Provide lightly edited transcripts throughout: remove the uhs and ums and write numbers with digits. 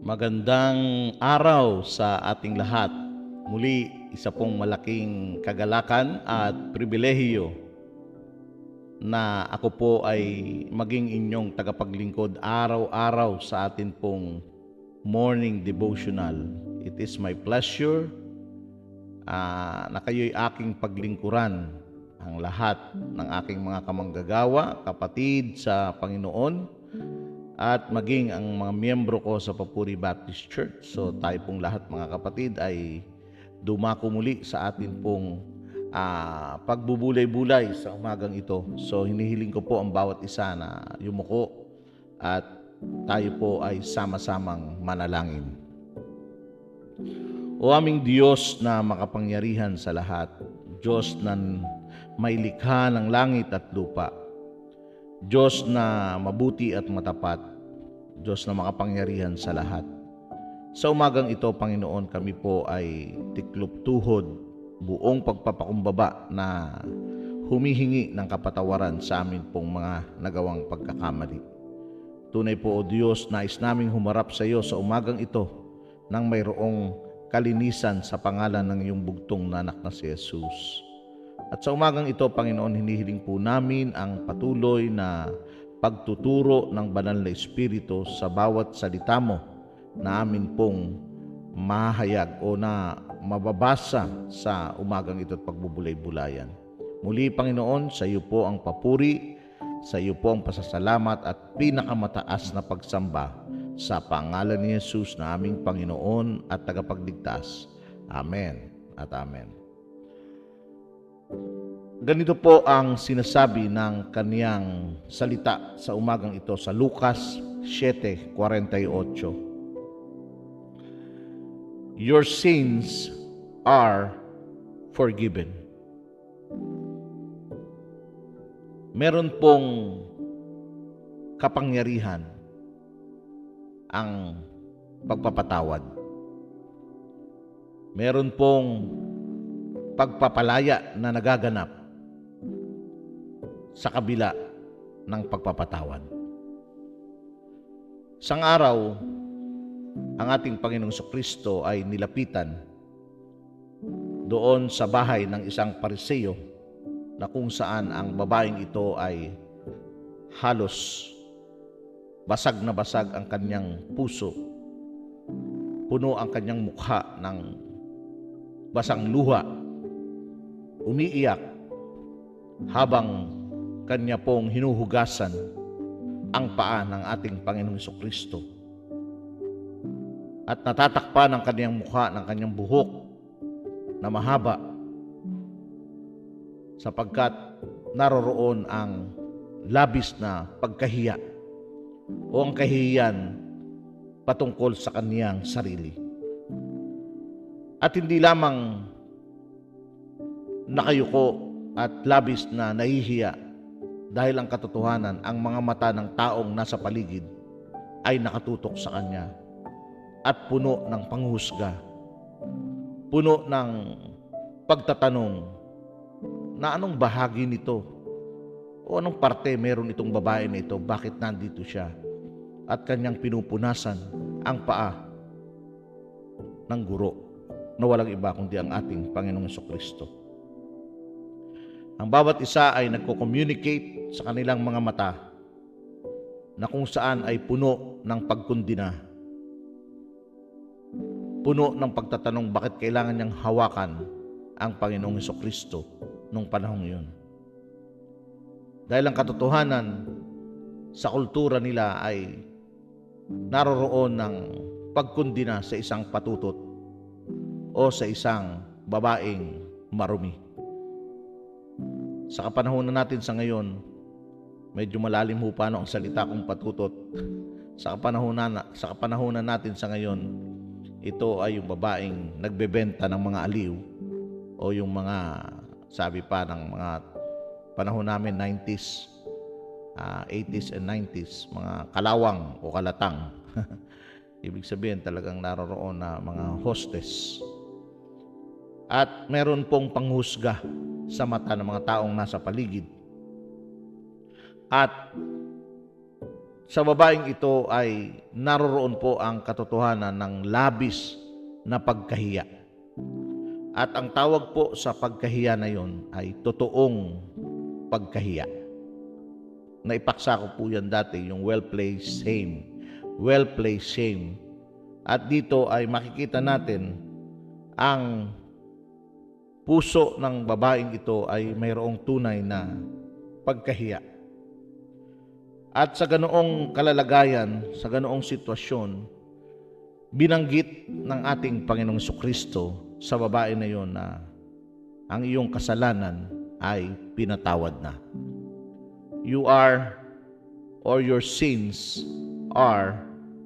Magandang araw sa ating lahat. Muli, isa pong malaking kagalakan at pribilehiyo na ako po ay maging inyong tagapaglingkod araw-araw sa atin pong morning devotional. It is my pleasure na kayo'y aking paglingkuran, ang lahat ng aking mga kamanggagawa, kapatid sa Panginoon, at maging ang mga miyembro ko sa Papuri Baptist Church. So tayo pong lahat mga kapatid ay dumako muli sa atin pong pagbubulay-bulay sa umagang ito. So hinihiling ko po ang bawat isa na yumuko at tayo po ay sama-samang manalangin. O aming Diyos na makapangyarihan sa lahat, Diyos na may likha ng langit at lupa, Diyos na mabuti at matapat, Diyos na makapangyarihan sa lahat. Sa umagang ito, Panginoon, kami po ay tiklop tuhod, buong pagpapakumbaba na humihingi ng kapatawaran sa amin pong mga nagawang pagkakamali. Tunay po, O Diyos, nais naming humarap sa iyo sa umagang ito nang mayroong kalinisan sa pangalan ng iyong bugtong na anak na si Jesus. At sa umagang ito, Panginoon, hinihiling po namin ang patuloy na pagtuturo ng banal na Espiritu sa bawat salita mo na amin pong mahayag o na mababasa sa umagang ito at pagbubulay-bulayan. Muli, Panginoon, sa iyo po ang papuri, sa iyo po ang pasasalamat at pinakamataas na pagsamba sa pangalan ni Jesus na aming Panginoon at tagapagligtas. Amen at Amen. Ganito po ang sinasabi ng kaniyang salita sa umagang ito sa Lucas 7:48. Your sins are forgiven. Meron pong kapangyarihan ang pagpapatawad. Meron pong pagpapalaya na nagaganap sa kabila ng pagpapatawad. Sang araw, ang ating Panginoong Kristo ay nilapitan doon sa bahay ng isang Pariseo na kung saan ang babaeng ito ay halos basag na basag ang kanyang puso. Puno ang kanyang mukha ng basang luha. Umiiyak habang kanya pong hinuhugasan ang paa ng ating Panginoong Kristo. At natatakpan ang kanyang mukha ng kanyang buhok na mahaba sapagkat naroroon ang labis na pagkahiya o ang kahihiyan patungkol sa kaniyang sarili. At hindi lamang nakayuko at labis na nahihiya dahil ang katotohanan, ang mga mata ng taong nasa paligid ay nakatutok sa kanya at puno ng panghusga, puno ng pagtatanong na anong bahagi nito o anong parte meron itong babae na ito, bakit nandito siya, at kanyang pinupunasan ang paa ng guro na walang iba kundi ang ating Panginoong Kristo. Ang bawat isa ay nagko-communicate sa kanilang mga mata na kung saan ay puno ng pagkundina, puno ng pagtatanong bakit kailangan niyang hawakan ang Panginoong Kristo nung panahong yun. Dahil ang katotohanan sa kultura nila ay naroroon ng pagkundina sa isang patutot o sa isang babaeng marumi. Sa kapanahunan natin sa ngayon, medyo malalim ho pa ang salita kong patutot. Sa kapanahunan natin sa ngayon, ito ay yung babaeng nagbebenta ng mga aliw o yung mga, sabi pa ng mga panahon namin, 90s, 80s and 90s, mga kalawang o kalatang. Ibig sabihin talagang naroroon na mga hostess. At meron pong panghusga sa mata ng mga taong nasa paligid. At sa babaeng ito ay naroroon po ang katotohanan ng labis na pagkahiya. At ang tawag po sa pagkahiya na yon ay totoong pagkahiya. Naipaksa ko po yan dati, yung well-placed shame. Well-placed shame. At dito ay makikita natin ang puso ng babaeng ito ay mayroong tunay na pagkahiya. At sa ganoong kalalagayan, sa ganoong sitwasyon, binanggit ng ating Panginoong Jesucristo sa babae na yon na ang iyong kasalanan ay pinatawad na. You are, or your sins are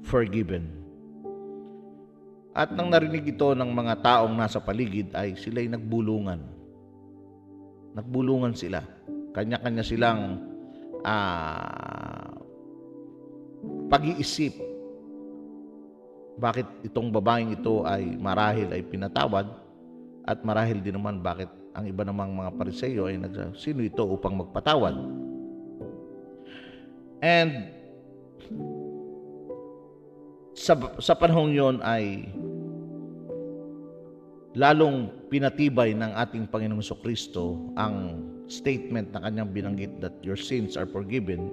forgiven. At nang narinig ito ng mga taong nasa paligid ay sila'y nagbulungan. Nagbulungan sila. Kanya-kanya silang pag-iisip. Bakit itong babaeng ito ay marahil ay pinatawad at marahil din naman bakit ang iba namang mga Pariseo ay nagsasabi, sino ito upang magpatawad? And sa panahong yon ay lalong pinatibay ng ating Panginoong Jesucristo ang statement na kanyang binanggit that your sins are forgiven.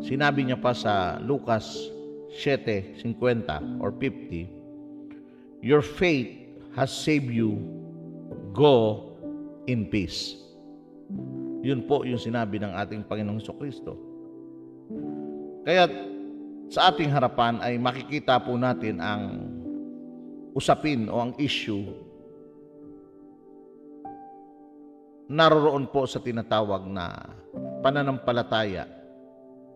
Sinabi niya pa sa Lucas 7:50 or 50, your faith has saved you, go in peace. Yun po yung sinabi ng ating Panginoong Jesucristo. Kaya sa ating harapan ay makikita po natin ang usapin o ang issue naroroon po sa tinatawag na pananampalataya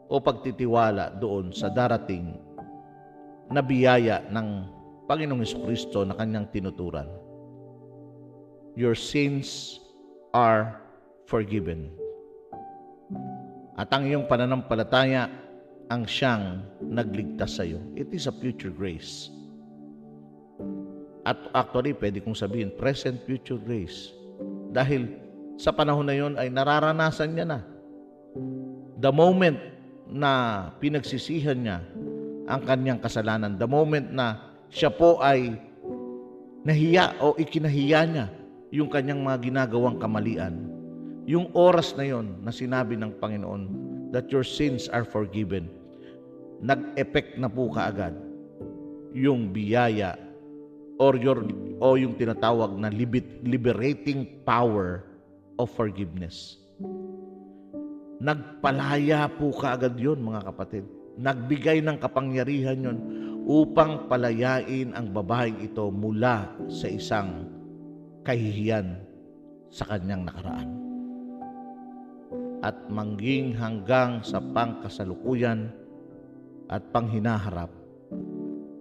o pagtitiwala doon sa darating na biyaya ng Panginoong Jesucristo na kanyang tinuturan. Your sins are forgiven. At ang iyong pananampalataya ang siyang nagligtas sa iyo. It is a future grace. At actually, pwede kong sabihin, present future grace. Dahil sa panahon na yon ay nararanasan niya na. The moment na pinagsisihan niya ang kanyang kasalanan, the moment na siya po ay nahiya o ikinahiya niya yung kanyang mga ginagawang kamalian, yung oras na yon na sinabi ng Panginoon that your sins are forgiven, nag-effect na po kaagad yung biyaya or yung tinatawag na liberating power of forgiveness. Nagpalaya po kaagad yon, mga kapatid. Nagbigay ng kapangyarihan yon upang palayain ang babaeng ito mula sa isang kahihiyan sa kanyang nakaraan. At mangging hanggang sa pangkasalukuyan at panghinaharap,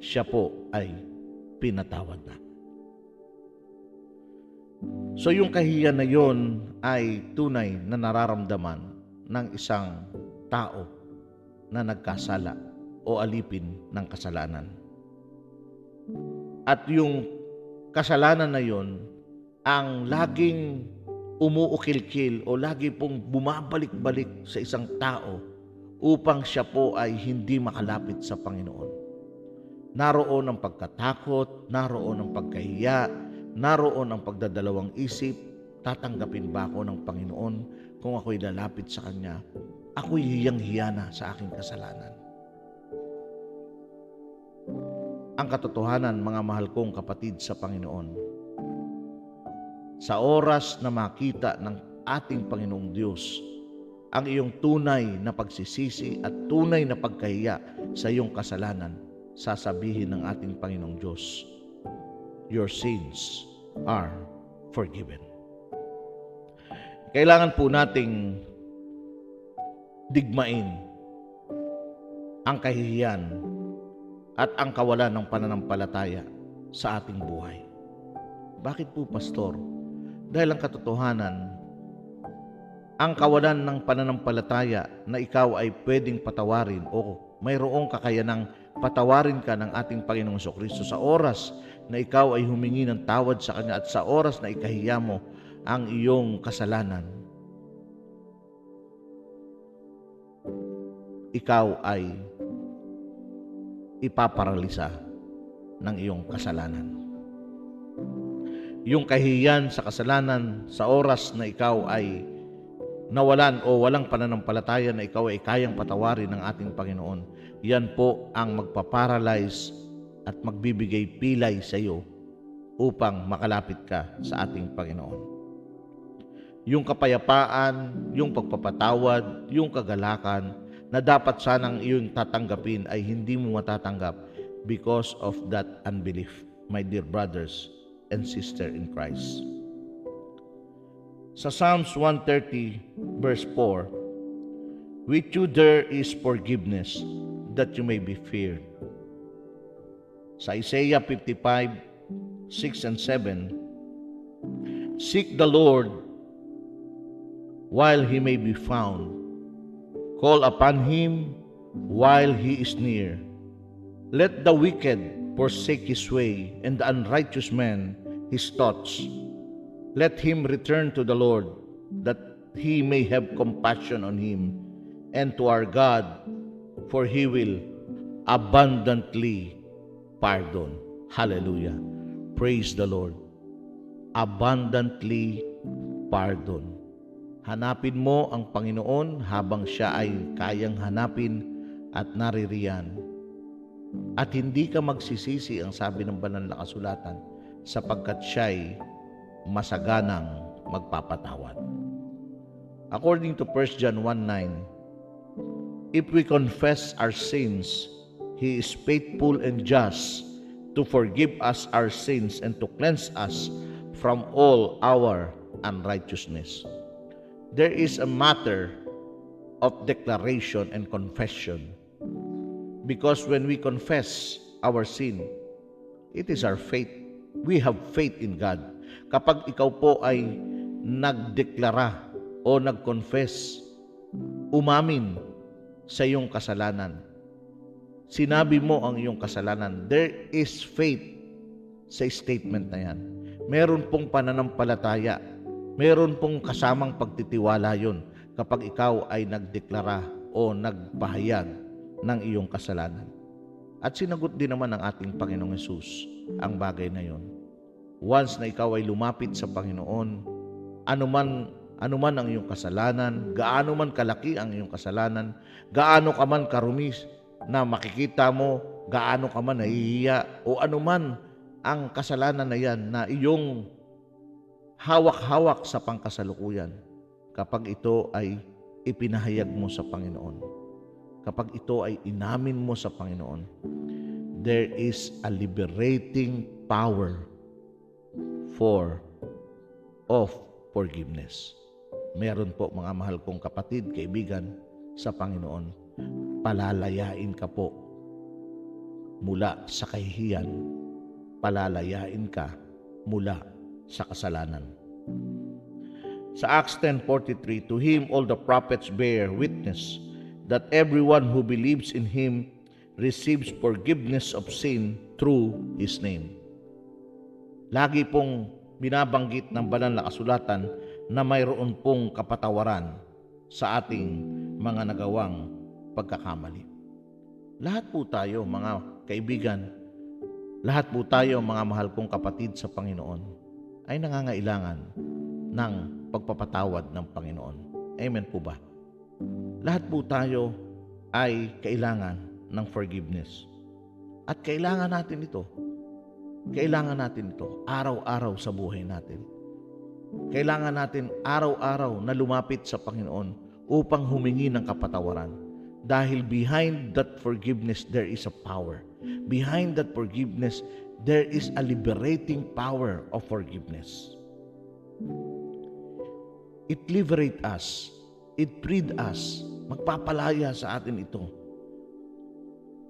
siya po ay pinatawad na. So yung kahihiyan na yon ay tunay na nararamdaman ng isang tao na nagkasala o alipin ng kasalanan. At yung kasalanan na yon ang laging umuukil-kil o lagi pong bumabalik-balik sa isang tao upang siya po ay hindi makalapit sa Panginoon. Naroon ang pagkatakot, naroon ang pagkahiya, naroon ang pagdadalawang isip, tatanggapin ba ako ng Panginoon kung ako'y lalapit sa Kanya? Ako'y hiyang-hiya na sa aking kasalanan. Ang katotohanan, mga mahal kong kapatid sa Panginoon, sa oras na makita ng ating Panginoong Diyos ang iyong tunay na pagsisisi at tunay na pagkahiya sa iyong kasalanan, sasabihin ng ating Panginoong Diyos, your sins are forgiven. Kailangan po nating digmain ang kahihiyan at ang kawalan ng pananampalataya sa ating buhay. Bakit po, Pastor? Dahil ang katotohanan, ang kawalan ng pananampalataya na ikaw ay pwedeng patawarin o mayroong kakayanang patawarin ka ng ating Panginoong Jesucristo sa oras na ikaw ay humingi ng tawad sa Kanya at sa oras na ikahiya mo ang iyong kasalanan. ikaw ay ipaparalisa ng iyong kasalanan. Yung kahihiyan sa kasalanan sa oras na ikaw ay nawalan o walang pananampalataya na ikaw ay kayang patawarin ng ating Panginoon, yan po ang magpaparalyze at magbibigay pilay sa iyo upang makalapit ka sa ating Panginoon. Yung kapayapaan, yung pagpapatawad, yung kagalakan na dapat sanang iyong tatanggapin ay hindi mo matatanggap because of that unbelief, my dear brothers and sisters in Christ. Sa Psalms 130 verse 4, with you there is forgiveness, that you may be feared. Sa Isaiah 55, 6 and 7, seek the Lord while He may be found. Call upon Him while He is near. Let the wicked forsake his way, and the unrighteous man his thoughts. Let him return to the Lord, that He may have compassion on him, and to our God, for He will abundantly pardon. Hallelujah. Praise the Lord. Abundantly pardon. Hanapin mo ang Panginoon habang siya ay kayang hanapin at naririyan. At hindi ka magsisisi, ang sabi ng banal na kasulatan, sapagkat siya'y masaganang magpapatawad. According to 1 John 1:9, if we confess our sins, He is faithful and just to forgive us our sins and to cleanse us from all our unrighteousness. There is a matter of declaration and confession, because when we confess our sin, it is our faith. We have faith in God. Kapag ikaw po ay nagdeklara o nag-confess, umamin sa iyong kasalanan, sinabi mo ang iyong kasalanan, there is faith sa statement na yan. Meron pong pananampalataya, meron pong kasamang pagtitiwala yun kapag ikaw ay nagdeklara o nagpahayag ng iyong kasalanan. At sinagot din naman ng ating Panginoong Hesus ang bagay na yon. Once na ikaw ay lumapit sa Panginoon, anuman ang iyong kasalanan, gaano man kalaki ang iyong kasalanan, gaano ka man karumi na makikita mo, gaano ka man nahihiya, o anuman ang kasalanan na yan na iyong hawak-hawak sa pangkasalukuyan, kapag ito ay ipinahayag mo sa Panginoon, kapag ito ay inamin mo sa Panginoon, there is a liberating power of forgiveness. Meron po, mga mahal kong kapatid, kaibigan sa Panginoon, palalayain ka po mula sa kahihiyan, palalayain ka mula sa kasalanan. Sa Acts 10:43, to Him all the prophets bear witness that everyone who believes in Him receives forgiveness of sin through His name. Lagi pong binabanggit ng banal na kasulatan na mayroon pong kapatawaran sa ating mga nagawang pagkakamali. Lahat po tayo, mga kaibigan, lahat po tayo, mga mahal kong kapatid sa Panginoon, ay nangangailangan ng pagpapatawad ng Panginoon. Amen po ba? Lahat po tayo ay kailangan ng forgiveness. At kailangan natin ito. Kailangan natin ito araw-araw sa buhay natin. Kailangan natin araw-araw na lumapit sa Panginoon upang humingi ng kapatawaran. Dahil behind that forgiveness, there is a power. Behind that forgiveness, there is a liberating power of forgiveness. It liberates us. It freed us. Magpapalaya sa atin ito.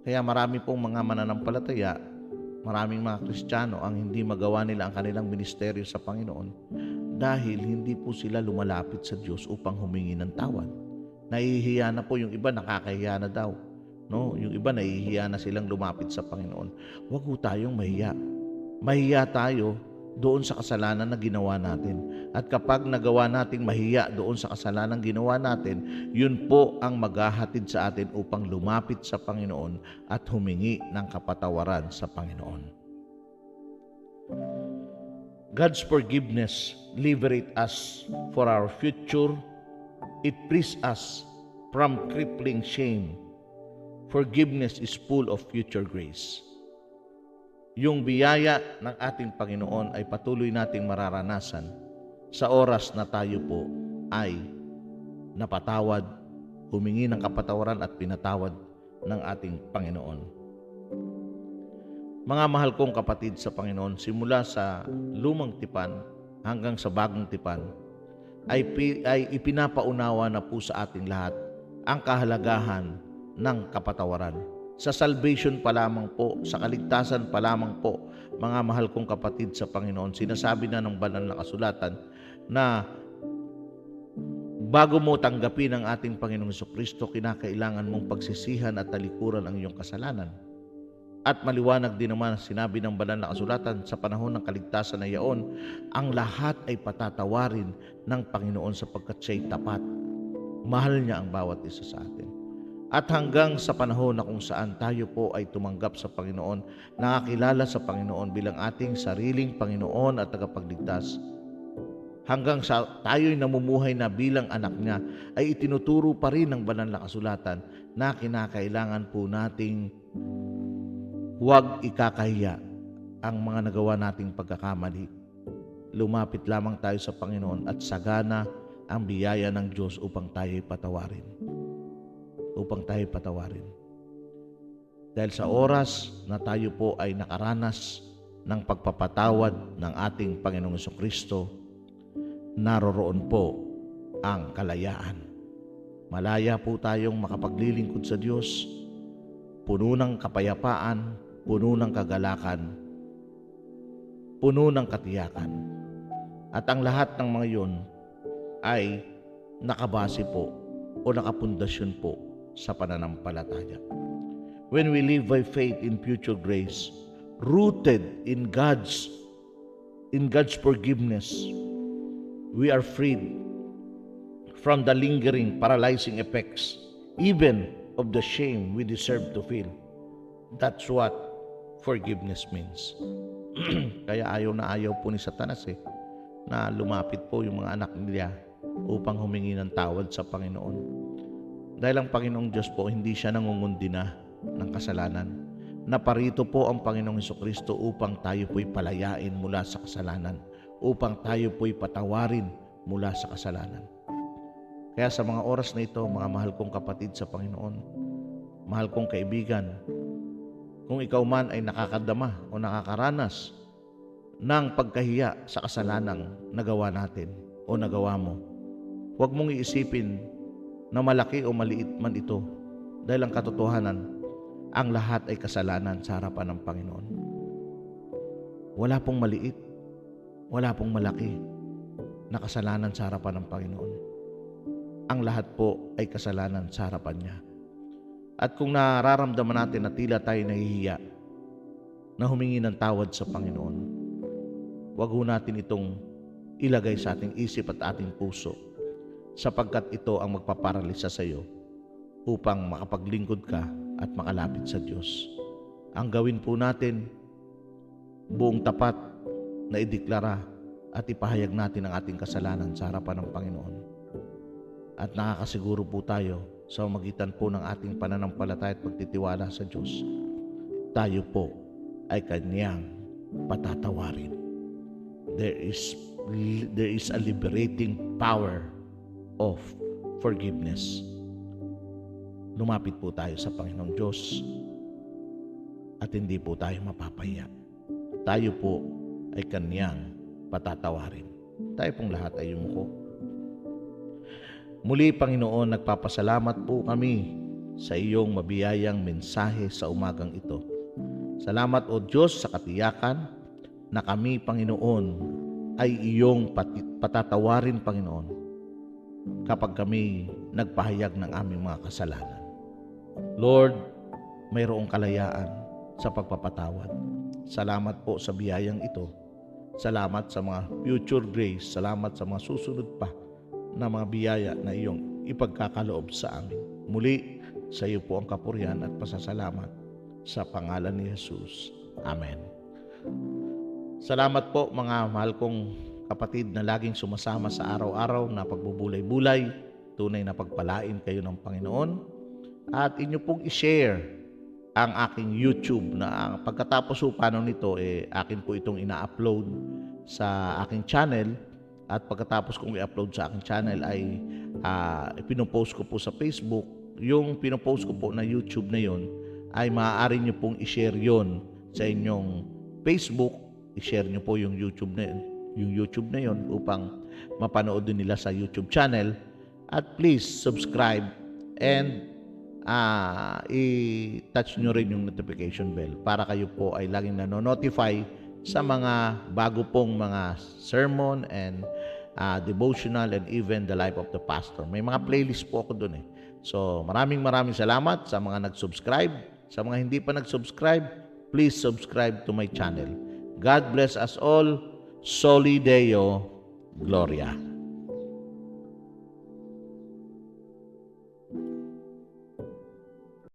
Kaya marami pong mga mananampalataya, maraming mga Kristiyano ang hindi magawa nila ang kanilang ministeryo sa Panginoon dahil hindi po sila lumalapit sa Diyos upang humingi ng tawad. Nahihiya na po, yung iba nakakahiya na daw. No? Yung iba nahihiya na silang lumapit sa Panginoon. Huwag po tayong mahiya. Mahiya tayo doon sa kasalanan na ginawa natin. At kapag nagawa nating mahiya doon sa kasalanan ginawa natin, yun po ang maghahatid sa atin upang lumapit sa Panginoon at humingi ng kapatawaran sa Panginoon. God's forgiveness liberate us for our future. It frees us from crippling shame. Forgiveness is full of future grace. Yung biyaya ng ating Panginoon ay patuloy nating mararanasan sa oras na tayo po ay napatawad, humingi ng kapatawaran at pinatawad ng ating Panginoon. Mga mahal kong kapatid sa Panginoon, simula sa lumang tipan hanggang sa bagong tipan, ay ipinapaunawa na po sa ating lahat ang kahalagahan ng kapatawaran. Sa salvation pa lamang po, sa kaligtasan pa lamang po, mga mahal kong kapatid sa Panginoon, sinasabi na ng banal na kasulatan na bago mo tanggapin ang ating Panginoong Jesucristo, kinakailangan mong pagsisihan at talikuran ang iyong kasalanan. At maliwanag din naman sinabi ng banal na kasulatan sa panahon ng kaligtasan na iyon, ang lahat ay patatawarin ng Panginoon sapagkat siya'y tapat. Mahal niya ang bawat isa sa atin. At hanggang sa panahon na kung saan tayo po ay tumanggap sa Panginoon, nakakilala sa Panginoon bilang ating sariling Panginoon at tagapagligtas, hanggang sa tayo'y namumuhay na bilang anak niya, ay itinuturo pa rin ng banal na kasulatan na kinakailangan po nating huwag ikakahiya ang mga nagawa nating pagkakamali. Lumapit lamang tayo sa Panginoon at sagana ang biyaya ng Diyos upang tayo'y patawarin. Dahil sa oras na tayo po ay nakaranas ng pagpapatawad ng ating Panginoong Jesucristo, naroroon po ang kalayaan. Malaya po tayong makapaglilingkod sa Diyos, puno ng kapayapaan, puno ng kagalakan, puno ng katiyakan. At ang lahat ng mga yun ay nakabase po o nakapundasyon po sa pananampalataya. When we live by faith in future grace, rooted in God's forgiveness, we are freed from the lingering, paralyzing effects, even of the shame we deserve to feel. That's what forgiveness means. Kaya ayaw na ayaw po ni Satanas na lumapit po yung mga anak nila upang humingi ng tawad sa Panginoon. Dahil ang Panginoong Diyos po, hindi siya nangungundi na ng kasalanan. Naparito po ang Panginoong Jesucristo upang tayo po'y palayain mula sa kasalanan, upang tayo po'y patawarin mula sa kasalanan. Kaya sa mga oras na ito, mga mahal kong kapatid sa Panginoon, mahal kong kaibigan, kung ikaw man ay nakakadama o nakakaranas ng pagkahiya sa kasalanang nagawa natin o nagawa mo, huwag mong iisipin na malaki o maliit man ito, dahil ang katotohanan, ang lahat ay kasalanan sa harapan ng Panginoon. Wala pong maliit, wala pong malaki na kasalanan sa harapan ng Panginoon. Ang lahat po ay kasalanan sa harapan niya. At kung nararamdaman natin na tila tayo nahihiya na humingi ng tawad sa Panginoon, wag ho natin itong ilagay sa ating isip at ating puso, sapagkat ito ang magpaparalisa sa iyo upang makapaglingkod ka at makalapit sa Diyos. Ang gawin po natin, buong tapat na ideklara at ipahayag natin ang ating kasalanan sa harapan ng Panginoon. At nakakasiguro po tayo sa magitan po ng ating pananampalataya at pagtitiwala sa Diyos, tayo po ay Kanyang patatawarin. There is a liberating power of forgiveness. Lumapit po tayo sa Panginoong Diyos at hindi po tayo mapapahiya. Tayo po ay Kanyang patatawarin. Tayo pong lahat ay yumuko. Muli, Panginoon, nagpapasalamat po kami sa iyong mabiyayang mensahe sa umagang ito. Salamat, O Diyos, sa katiyakan na kami, Panginoon, ay iyong patatawarin, Panginoon, kapag kami nagpahayag ng aming mga kasalanan. Lord, mayroong kalayaan sa pagpapatawad. Salamat po sa biyayang ito. Salamat sa mga future grace. Salamat sa mga susunod pa na mga biyaya na iyong ipagkakaloob sa amin. Muli, sa iyo po ang kapurihan at pasasalamat sa pangalan ni Jesus. Amen. Salamat po mga mahal kong kapatid na laging sumasama sa araw-araw na pagbubulay-bulay. Tunay na pagpalain kayo ng Panginoon. At inyo pong i-share ang aking YouTube na pagkatapos po paano nito, akin po itong ina-upload sa aking channel. At pagkatapos kong i-upload sa aking channel ay ipinopost ko po sa Facebook. Yung pinopost ko po na YouTube na yon ay maaari nyo pong i-share yon sa inyong Facebook. I-share nyo po yung YouTube na yon upang mapanood din nila sa YouTube channel. At please subscribe and i-touch nyo rin yung notification bell para kayo po ay laging nanonotify sa mga bago pong mga sermon and devotional and even the life of the pastor. May mga playlist po ako dun . So maraming salamat sa mga nag-subscribe. Sa mga hindi pa nag-subscribe, please subscribe to my channel. God bless us all. Soli Deo Gloria.